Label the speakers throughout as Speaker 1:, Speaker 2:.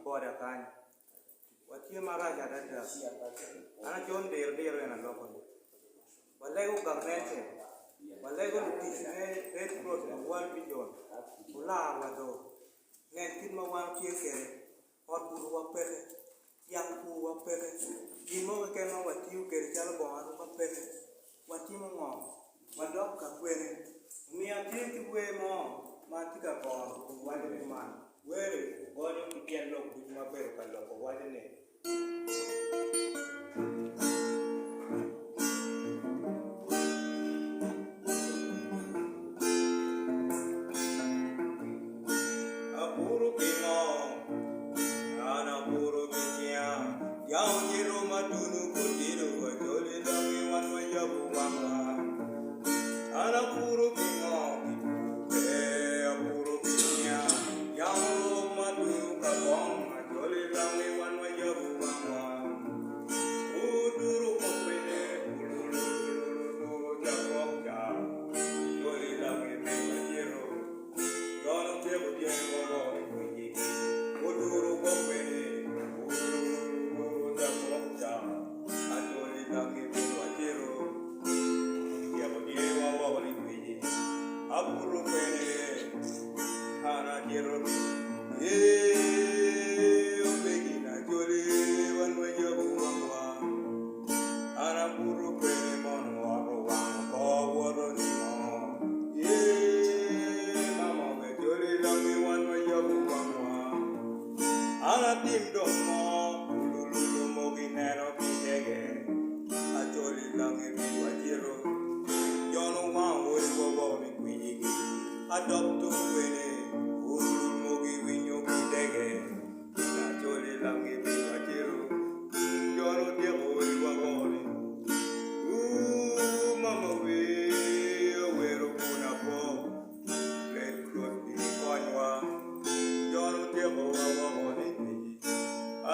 Speaker 1: boda kan wati maraja dada ana jon der na lokon wallahi ko government wallahi ko tisne red cross na wal bijon ula wado nen kin ma wan kere hot buru wa pere yang ku wa pere gimo ke no wati kere jalo bo anu wa pere wati mo ngo wadok ka kwere mi ati ki we mo ma ti ka bo wale man were gojo ki ken lo ku ma pere ka lo ko wale ne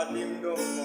Speaker 2: Adim dong